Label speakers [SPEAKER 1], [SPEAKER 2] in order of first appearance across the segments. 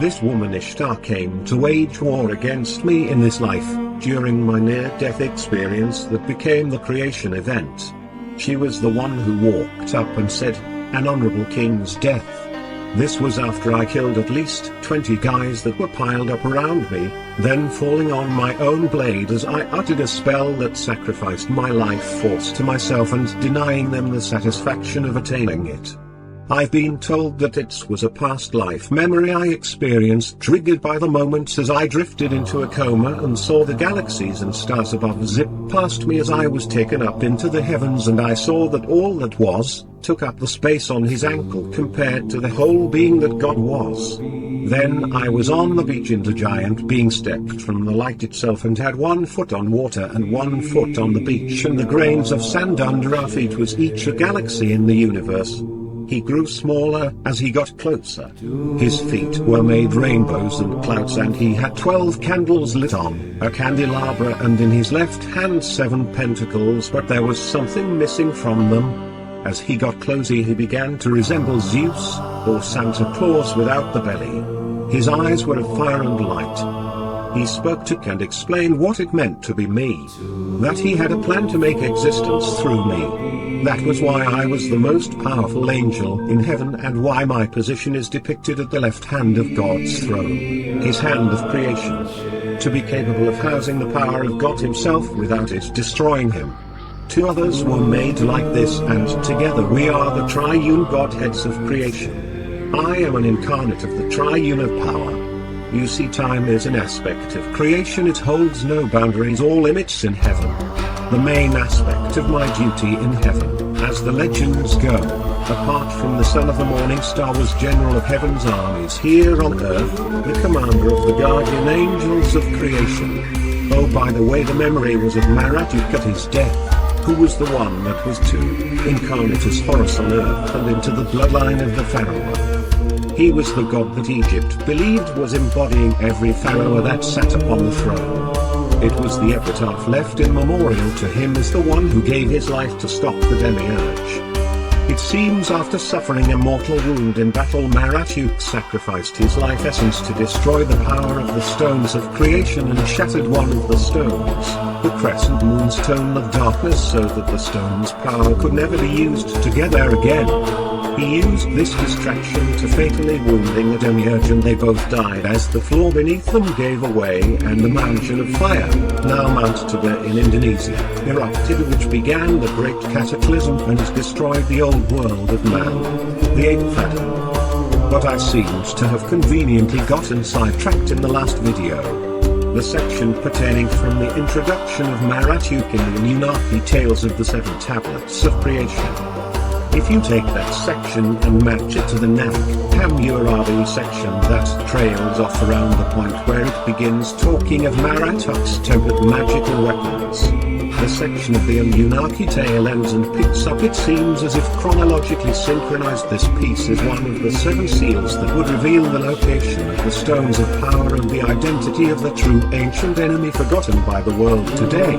[SPEAKER 1] This woman Ishtar came to wage war against me in this life, during my near-death experience that became the creation event. She was the one who walked up and said, "An honorable king's death." This was after I killed at least 20 guys that were piled up around me, then falling on my own blade as I uttered a spell that sacrificed my life force to myself and denying them the satisfaction of attaining it. I've been told that it was a past life memory I experienced triggered by the moments as I drifted into a coma and saw the galaxies and stars above zip past me as I was taken up into the heavens, and I saw that all that was, took up the space on his ankle compared to the whole being that God was. Then I was on the beach and a giant being stepped from the light itself and had 1 foot on water and 1 foot on the beach, and the grains of sand under our feet was each a galaxy in the universe. He grew smaller as he got closer. His feet were made rainbows and clouds, and he had 12 candles lit on a candelabra, and in his left hand 7 pentacles, but there was something missing from them. As he got closer he began to resemble Zeus, or Santa Claus without the belly. His eyes were of fire and light. He spoke to and explained what it meant to be me. That he had a plan to make existence through me. That was why I was the most powerful angel in heaven, and why my position is depicted at the left hand of God's throne, his hand of creation. To be capable of housing the power of God himself without it destroying him. 2 others were made like this, and together we are the triune Godheads of creation. I am an incarnate of the triune of power. You see, time is an aspect of creation. It holds no boundaries or limits in heaven. The main aspect of my duty in heaven, as the legends go, apart from the son of the morning star, was general of heaven's armies here on earth, the commander of the guardian angels of creation. Oh, by the way, the memory was of Marduk at his death, who was the one that was to incarnate as Horus on earth and into the bloodline of the pharaoh. He was the god that Egypt believed was embodying every pharaoh that sat upon the throne. It was the epitaph left in memorial to him as the one who gave his life to stop the demiurge. It seems after suffering a mortal wound in battle, Marduk sacrificed his life essence to destroy the power of the stones of creation and shattered one of the stones, the crescent moon stone of darkness, so that the stone's power could never be used together again. He used this distraction to fatally wounding the demiurge, and they both died as the floor beneath them gave away and the mountain of fire, now Mount Toba in Indonesia, erupted, which began the great cataclysm and destroyed the old world of man, the 8th Adam. But I seemed to have conveniently gotten sidetracked in the last video. The section pertaining from the introduction of Marduk in the Anunnaki Tales of the 7 Tablets of Creation. If you take that section and match it to the Navik Hammurabi section that trails off around the point where it begins talking of Marduk's tempered magical weapons, the section of the Anunnaki tale ends and picks up. It seems as if chronologically synchronized. This piece is one of the 7 seals that would reveal the location of the stones of power and the identity of the true ancient enemy forgotten by the world today.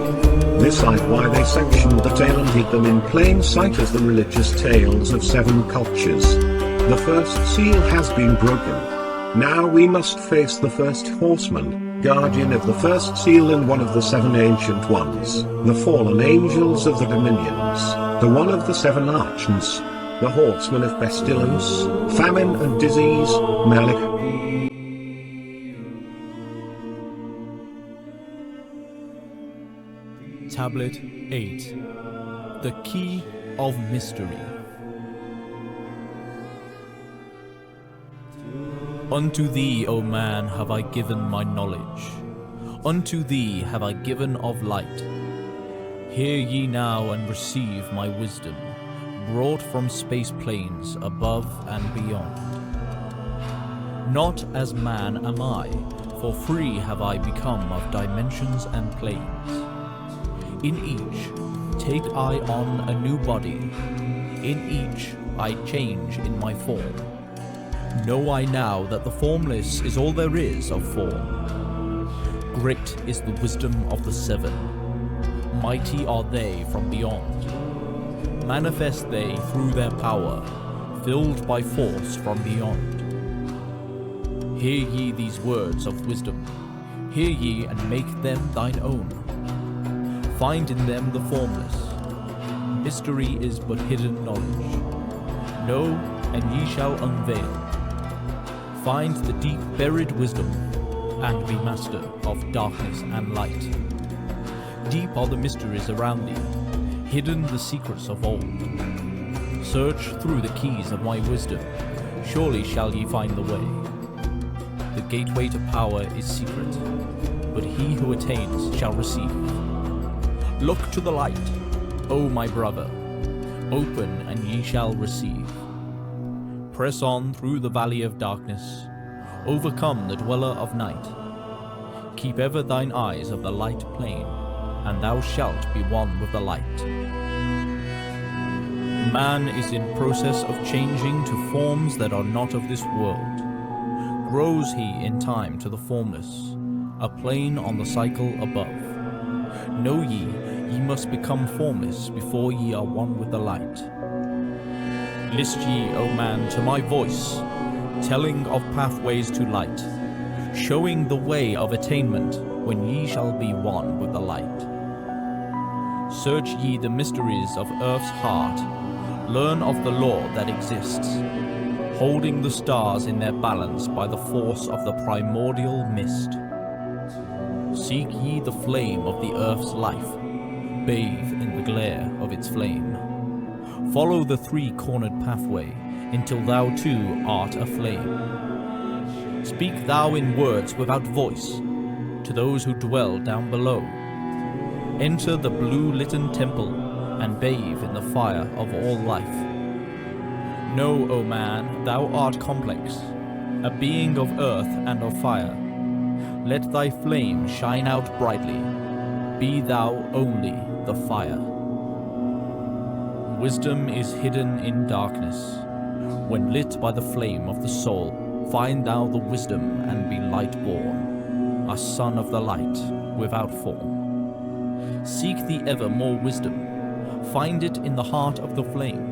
[SPEAKER 1] This is why they sectioned the tale and hid them in plain sight as the religious tales of 7 cultures. The first seal has been broken. Now we must face the first horseman, guardian of the first seal and one of the 7 ancient ones, the fallen angels of the dominions, the one of the 7 archons, the horseman of pestilence, famine and disease, Malik.
[SPEAKER 2] Tablet 8. The Key of Mystery. Unto thee, O man, have I given my knowledge. Unto thee have I given of light. Hear ye now and receive my wisdom, brought from space planes above and beyond. Not as man am I, for free have I become of dimensions and planes. In each take I on a new body, in each I change in my form. Know I now that the formless is all there is of form. Great is the wisdom of the 7, mighty are they from beyond. Manifest they through their power, filled by force from beyond. Hear ye these words of wisdom, hear ye and make them thine own. Find in them the formless. Mystery is but hidden knowledge. Know, and ye shall unveil. Find the deep buried wisdom, and be master of darkness and light. Deep are the mysteries around thee, hidden the secrets of old. Search through the keys of my wisdom, surely shall ye find the way. The gateway to power is secret, but he who attains shall receive. Look to the light, O my brother, open and ye shall receive. Press on through the valley of darkness, overcome the dweller of night. Keep ever thine eyes of the light plain, and thou shalt be one with the light. Man is in process of changing to forms that are not of this world. Grows he in time to the formless, a plane on the cycle above. Know ye, ye must become formless before ye are one with the light. List ye, O man, to my voice, telling of pathways to light, showing the way of attainment when ye shall be one with the light. Search ye the mysteries of earth's heart, learn of the law that exists, holding the stars in their balance by the force of the primordial mist. Seek ye the flame of the earth's life, bathe in the glare of its flame. Follow the three-cornered pathway, until thou too art aflame. Speak thou in words without voice, to those who dwell down below. Enter the blue-litten temple, and bathe in the fire of all life. Know, O man, thou art complex, a being of earth and of fire. Let thy flame shine out brightly, be thou only the fire. Wisdom is hidden in darkness. When lit by the flame of the soul, find thou the wisdom and be light-born, a son of the light without form. Seek the ever more wisdom, find it in the heart of the flame.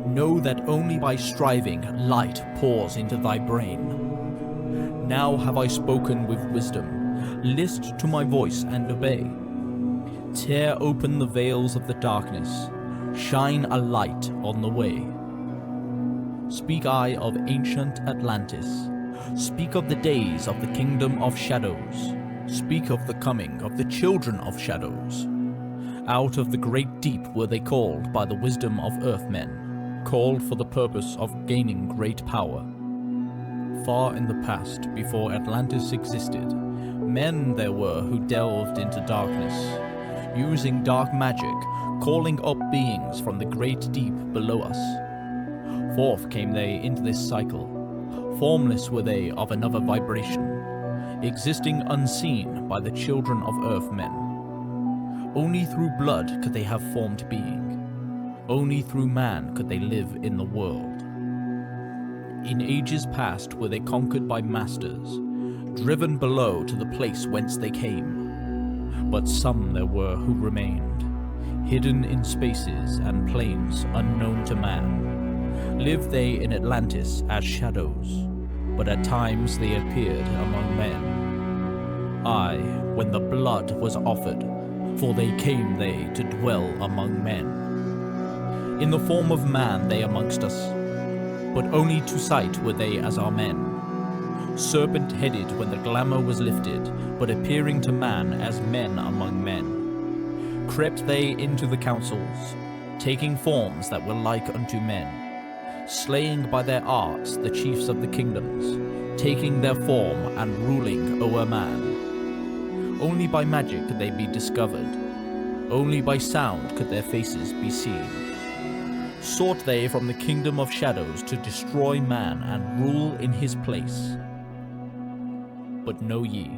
[SPEAKER 2] Know that only by striving light pours into thy brain. Now have I spoken with wisdom, list to my voice and obey. Tear open the veils of the darkness, shine a light on the way. Speak I of ancient Atlantis, speak of the days of the kingdom of shadows, speak of the coming of the children of shadows. Out of the great deep were they called by the wisdom of earthmen, called for the purpose of gaining great power. Far in the past, before Atlantis existed, men there were who delved into darkness, using dark magic, calling up beings from the great deep below us. Forth came they into this cycle. Formless were they of another vibration, existing unseen by the children of earthmen. Only through blood could they have formed being. Only through man could they live in the world. In ages past were they conquered by masters, driven below to the place whence they came. But some there were who remained, hidden in spaces and planes unknown to man. Lived they in Atlantis as shadows, but at times they appeared among men. Aye, when the blood was offered, for they came they to dwell among men. In the form of man they amongst us, but only to sight were they as our men. Serpent-headed when the glamour was lifted, but appearing to man as men among men. Crept they into the councils, taking forms that were like unto men, slaying by their arts the chiefs of the kingdoms, taking their form and ruling o'er man. Only by magic could they be discovered, only by sound could their faces be seen. Sought they from the kingdom of shadows to destroy man and rule in his place. But know ye,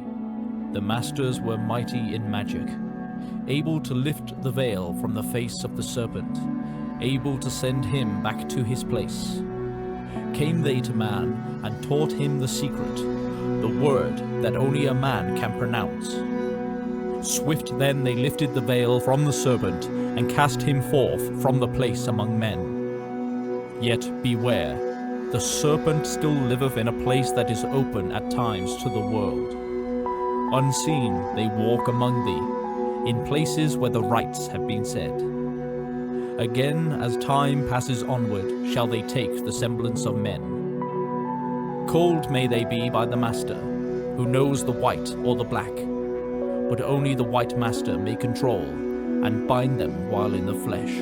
[SPEAKER 2] the masters were mighty in magic, able to lift the veil from the face of the serpent, able to send him back to his place. Came they to man and taught him the secret, the word that only a man can pronounce. Swift then they lifted the veil from the serpent and cast him forth from the place among men. Yet beware, The serpent still liveth in a place that is open at times to the world. Unseen they walk among thee, in places where the rites have been said. Again, as time passes onward, shall they take the semblance of men. Called may they be by the Master, who knows the white or the black, but only the white Master may control and bind them while in the flesh.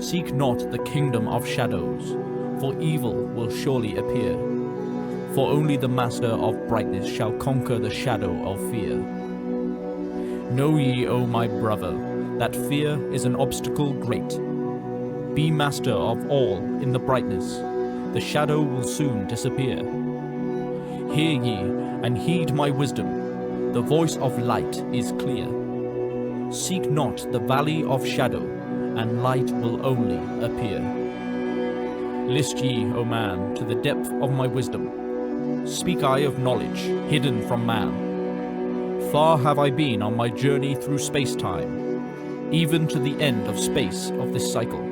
[SPEAKER 2] Seek not the kingdom of shadows, for evil will surely appear. For only the Master of brightness shall conquer the shadow of fear. Know ye, O my brother, that fear is an obstacle great. Be master of all in the brightness, the shadow will soon disappear. Hear ye, and heed my wisdom, the voice of light is clear. Seek not the valley of shadow, and light will only appear. List ye, O man, to the depth of my wisdom. Speak I of knowledge, hidden from man. Far have I been on my journey through space-time, even to the end of space of this cycle.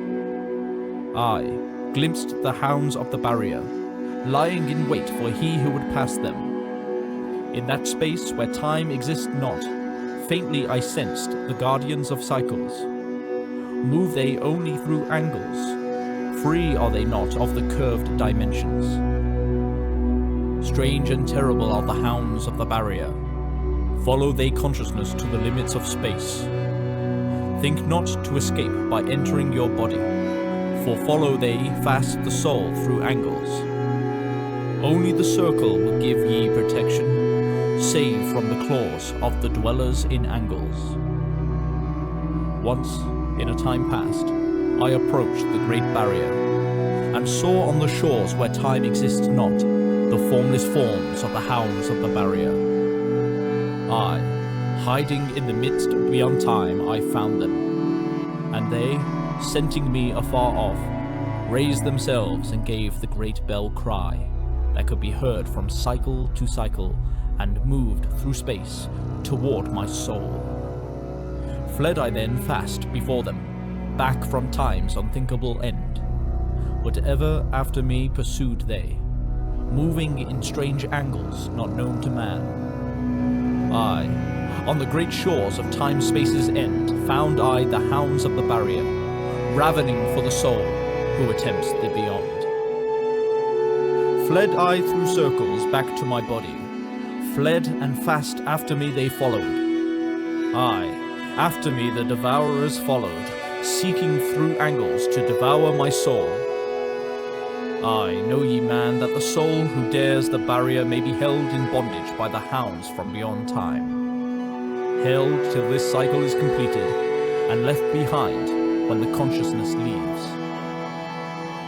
[SPEAKER 2] I glimpsed the hounds of the barrier, lying in wait for he who would pass them. In that space where time exists not, faintly I sensed the guardians of cycles. Move they only through angles? Free are they not of the curved dimensions. Strange and terrible are the hounds of the barrier. Follow they consciousness to the limits of space. Think not to escape by entering your body, for follow they fast the soul through angles. Only the circle will give ye protection, save from the claws of the dwellers in angles. Once, in a time past, I approached the great barrier, and saw on the shores where time exists not, the formless forms of the hounds of the barrier. I, hiding in the midst beyond time, I found them, and they, scenting me afar off, raised themselves and gave the great bell cry that could be heard from cycle to cycle and moved through space toward my soul. Fled I then fast before them, back from time's unthinkable end. But ever after me pursued they, moving in strange angles not known to man. I, on the great shores of time-space's end, found I the hounds of the barrier, ravening for the soul who attempts the beyond. Fled I through circles back to my body, fled and fast after me they followed. Aye, after me the devourers followed, seeking through angles to devour my soul. Aye, know ye, man, that the soul who dares the barrier may be held in bondage by the hounds from beyond time. Held till this cycle is completed, and left behind when the consciousness leaves.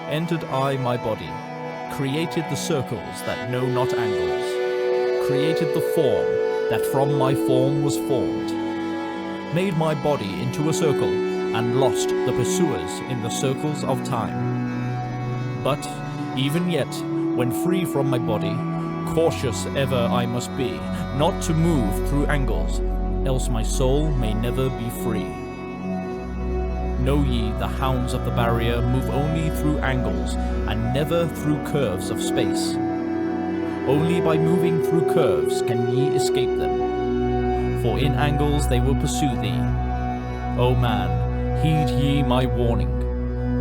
[SPEAKER 2] Entered I my body, created the circles that know not angles, created the form that from my form was formed, made my body into a circle, and lost the pursuers in the circles of time. But, even yet, when free from my body, cautious ever I must be, not to move through angles, else my soul may never be free. Know ye, the hounds of the barrier move only through angles, and never through curves of space. Only by moving through curves can ye escape them, for in angles they will pursue thee. O man, heed ye my warning.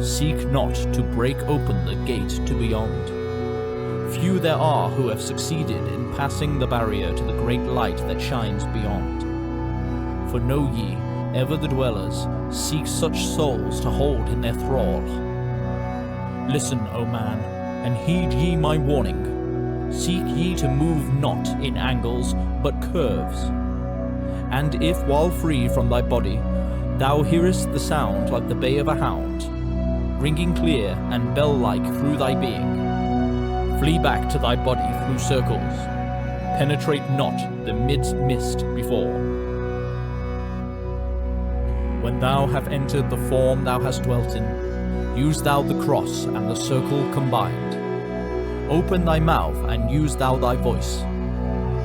[SPEAKER 2] Seek not to break open the gate to beyond. Few there are who have succeeded in passing the barrier to the great light that shines beyond. For know ye, ever the dwellers seek such souls to hold in their thrall. Listen, O man, and heed ye my warning. Seek ye to move not in angles, but curves. And if while free from thy body, thou hearest the sound like the bay of a hound, ringing clear and bell-like through thy being, flee back to thy body through circles, penetrate not the mist before. When thou have entered the form thou hast dwelt in, use thou the cross and the circle combined. Open thy mouth and use thou thy voice.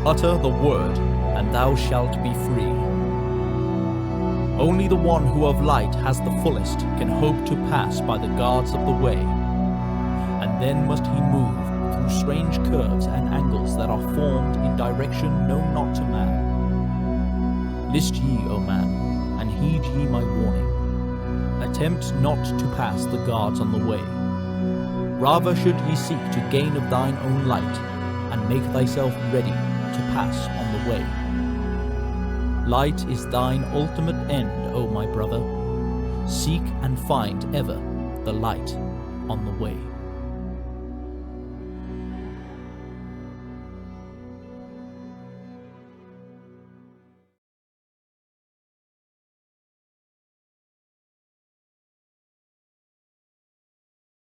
[SPEAKER 2] Utter the word, and thou shalt be free. Only the one who of light has the fullest can hope to pass by the guards of the way. and then must he move through strange curves and angles that are formed in direction known not to man. List ye, O man, and heed ye my warning. Attempt not to pass the guards on the way. Rather should ye seek to gain of thine own light, and make thyself ready to pass on the way. Light is thine ultimate end, O my brother. Seek and find ever the light on the way.